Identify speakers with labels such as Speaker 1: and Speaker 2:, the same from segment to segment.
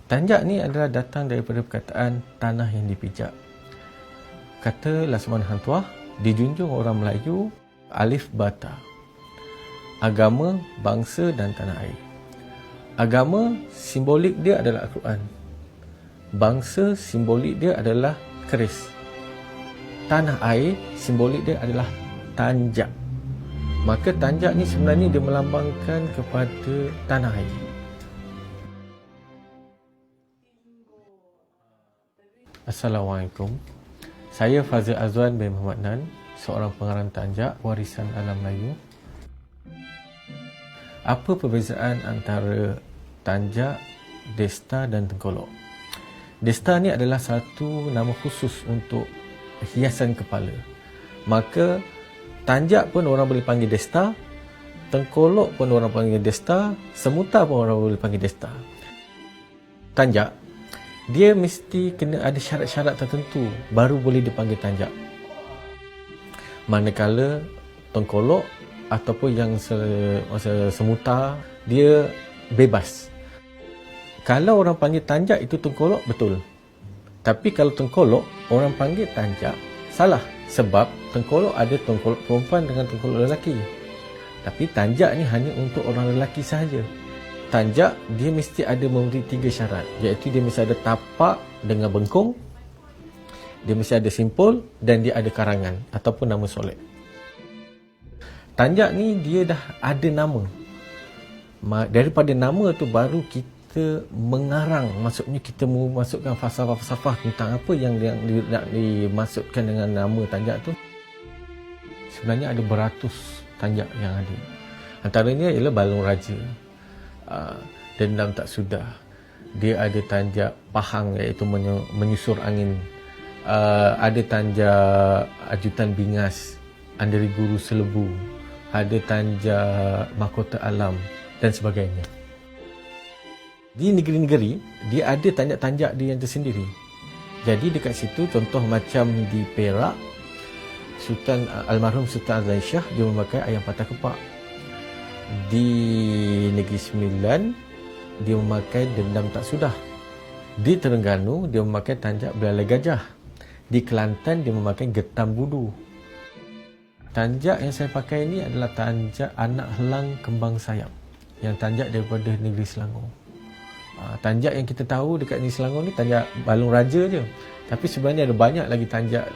Speaker 1: Tanjak ni adalah datang daripada perkataan tanah yang dipijak. Kata Laksamana Hang Tuah, dijunjung orang Melayu, alif bata. Agama, bangsa dan tanah air. Agama, simbolik dia adalah Al-Quran. Bangsa, simbolik dia adalah keris. Tanah air, simbolik dia adalah tanjak. Maka tanjak ni sebenarnya dia melambangkan kepada tanah air. Assalamualaikum. Saya Fazil Azwan bin Muhammad Nan, seorang pengarang tanjak warisan alam Melayu. Apa perbezaan antara tanjak, desta dan tengkolok? Desta ni adalah satu nama khusus untuk hiasan kepala. Maka tanjak pun orang boleh panggil desta, tengkolok pun orang panggil desta, semutar pun orang boleh panggil desta. Tanjak, dia mesti kena ada syarat-syarat tertentu baru boleh dipanggil tanjak. Manakala tengkolok ataupun yang semutar, dia bebas. Kalau orang panggil tanjak itu tengkolok, betul. Tapi kalau tengkolok orang panggil tanjak, salah. Sebab tengkolok ada tengkolok perempuan dengan tengkolok lelaki. Tapi tanjak ni hanya untuk orang lelaki sahaja. Tanjak, dia mesti ada memenuhi 3 syarat, iaitu dia mesti ada tapak dengan bengkung, dia mesti ada simpul dan dia ada karangan ataupun nama solek. Tanjak ni dia dah ada nama. Daripada nama tu baru kita mengarang, maksudnya kita memasukkan falsafah-falsafah tentang apa yang nak dimaksudkan dengan nama tanjak tu. Sebenarnya ada beratus tanjak yang ada. Antaranya ialah Balung Raja, Dendam Tak Sudah. Dia ada tanjak Pahang, iaitu menyusur angin. Ada tanjak Ajutan Bingas, Andari Guru Selebu. Ada tanjak Mahkota Alam dan sebagainya. Di negeri-negeri, dia ada tanjak-tanjak dia yang tersendiri. Jadi dekat situ, contoh macam di Perak, almarhum Sultan Azlan Shah, dia memakai ayam patah kepak. Di Negeri Sembilan, dia memakai Dendam Tak Sudah. Di Terengganu, dia memakai tanjak Belalai Gajah. Di Kelantan, dia memakai Getam Budu. Tanjak yang saya pakai ini adalah tanjak Anak Helang Kembang Sayap, yang tanjak daripada negeri Selangor. Tanjak yang kita tahu dekat negeri Selangor ni tanjak Balung Raja je. Tapi sebenarnya ada banyak lagi tanjak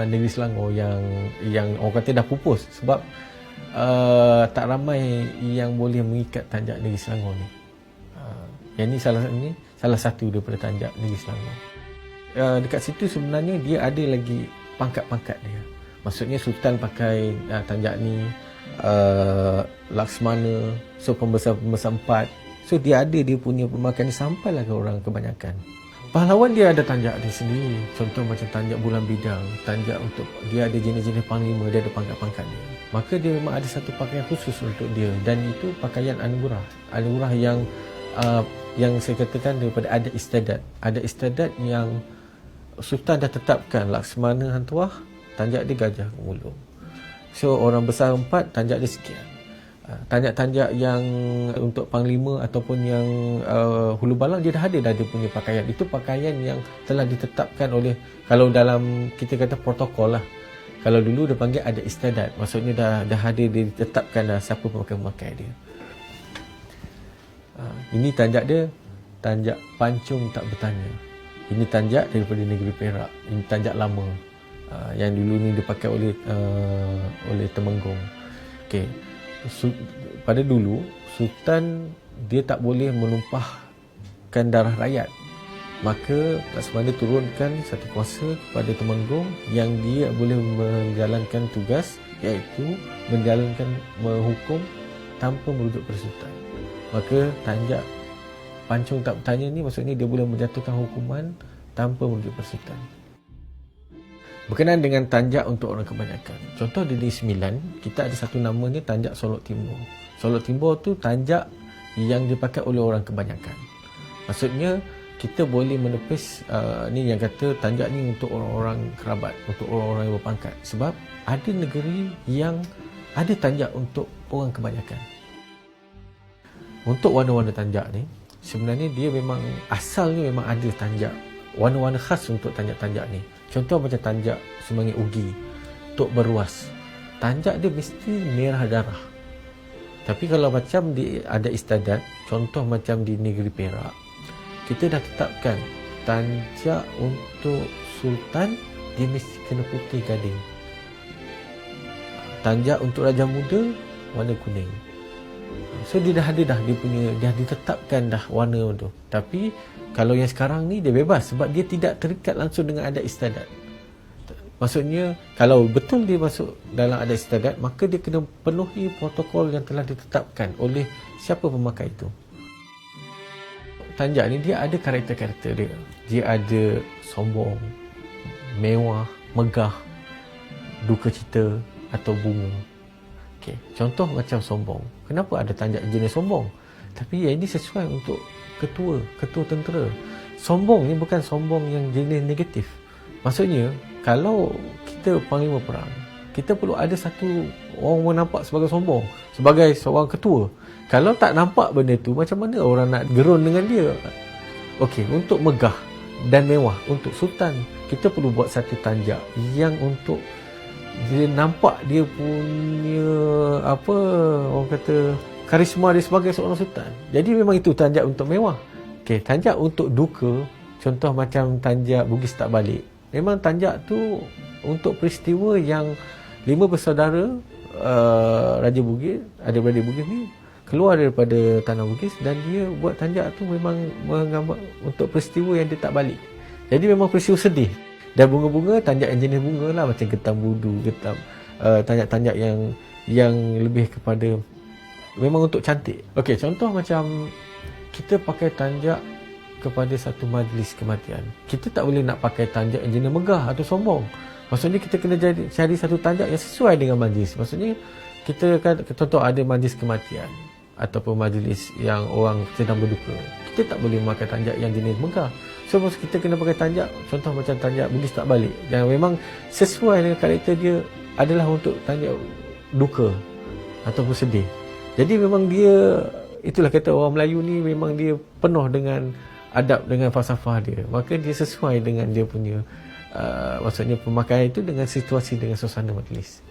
Speaker 1: negeri Selangor yang orang kata dah pupus sebab tak ramai yang boleh mengikat tanjak negeri Selangor ni. Yang ni salah satu daripada tanjak negeri Selangor. Dekat situ sebenarnya dia ada lagi pangkat-pangkat dia. Maksudnya Sultan pakai tanjak ni, Laksamana, so pembesar-pembesar 4. So dia punya pemakan ni sampailah ke orang kebanyakan. Pahlawan dia ada tanjak dia sendiri. Contoh macam tanjak Bulan Bidang, tanjak untuk dia ada jenis-jenis panglima, dia ada pangkat-pangkat dia. Maka dia memang ada satu pakaian khusus untuk dia, dan itu pakaian anugerah. Anugerah yang saya katakan daripada ada istiadat. Ada istiadat yang Sultan dah tetapkan. Laksamana Hang Tuah, tanjak dia Gajah Gemulung. So orang besar 4, tanjak dia sekian. Tanjak-tanjak yang untuk panglima ataupun yang hulu balang, dia dah ada dia punya pakaian. Itu pakaian yang telah ditetapkan oleh, kalau dalam kita kata protokol lah. Kalau dulu dia panggil ada istiadat, maksudnya dah ada, dia ditetapkan dah siapa pemakai dia. Ini tanjak dia, tanjak Pancung Tak Bertanya. Ini tanjak daripada negeri Perak. Ini tanjak lama, yang dulu ni dipakai oleh Temenggung. Okey. Pada dulu, Sultan dia tak boleh menumpahkan darah rakyat. Maka Laksamana turunkan satu kuasa kepada Temenggung yang dia boleh menjalankan tugas, iaitu menghukum tanpa merujuk pada Sultan. Maka tanjak Pancung Tak Bertanya ni maksudnya dia boleh menjatuhkan hukuman tanpa merujuk pada Sultan. Berkenaan dengan tanjak untuk orang kebanyakan, contoh di Negeri Sembilan, kita ada satu nama ni tanjak Solok Timur. Solok Timur tu tanjak yang dipakai oleh orang kebanyakan. Maksudnya kita boleh menepis ni yang kata tanjak ni untuk orang-orang kerabat, untuk orang-orang yang berpangkat. Sebab ada negeri yang ada tanjak untuk orang kebanyakan. Untuk warna-warna tanjak ni, sebenarnya dia memang asalnya memang ada tanjak, warna-warna khas untuk tanjak-tanjak ni. Contoh macam tanjak Semangit Ugi, Tok Beruas, tanjak dia mesti merah darah. Tapi kalau macam ada istiadat, contoh macam di negeri Perak, kita dah tetapkan tanjak untuk Sultan dia mesti kena putih gading. Tanjak untuk Raja Muda warna kuning. So dia dah ada dah dia punya, dah ditetapkan dah warna tu. Tapi kalau yang sekarang ni dia bebas sebab dia tidak terikat langsung dengan adat istiadat. Maksudnya kalau betul dia masuk dalam adat istiadat, maka dia kena penuhi protokol yang telah ditetapkan oleh siapa pemakai itu. Tanjak ni dia ada karakter-karakter dia. Dia ada sombong, mewah, megah, duka cita atau bunga. Okey, contoh macam sombong. Kenapa ada tanjak jenis sombong? Tapi yang ini sesuai untuk ketua tentera. Sombong ni bukan sombong yang jenis negatif. Maksudnya, kalau kita panglima perang, kita perlu ada satu orang nampak sebagai sombong, sebagai seorang ketua. Kalau tak nampak benda tu, macam mana orang nak gerun dengan dia? Okey, untuk megah dan mewah, untuk sultan, kita perlu buat satu tanjak yang untuk dia nampak dia punya apa orang kata karisma dia sebagai seorang sultan. Jadi memang itu tanjak untuk mewah. Okey, tanjak untuk duka, contoh macam tanjak Bugis Tak Balik. Memang tanjak tu untuk peristiwa yang 5 bersaudara Raja Bugis, adik-beradik Bugis ni keluar daripada tanah Bugis dan dia buat tanjak tu memang menggambar untuk peristiwa yang dia tak balik. Jadi memang peristiwa sedih. Dan bunga-bunga, tanjak yang jenis bunga lah, macam getam budu, getam tanjak-tanjak yang lebih kepada memang untuk cantik. Okey, contoh macam kita pakai tanjak kepada satu majlis kematian. Kita tak boleh nak pakai tanjak yang jenis megah atau sombong. Maksudnya kita kena cari satu tanjak yang sesuai dengan majlis. Maksudnya kita kan contoh ada majlis kematian ataupun majlis yang orang sedang berduka. Kita tak boleh memakai tanjak yang jenis megah. So kita kena pakai tanjak, contoh macam tanjak Bugis Tak Balik, yang memang sesuai dengan karakter dia adalah untuk tanjak duka ataupun sedih. Jadi memang dia, itulah kata orang Melayu ni memang dia penuh dengan adab, dengan falsafah dia. Maka dia sesuai dengan dia punya maksudnya pemakaian itu dengan situasi, dengan suasana majlis.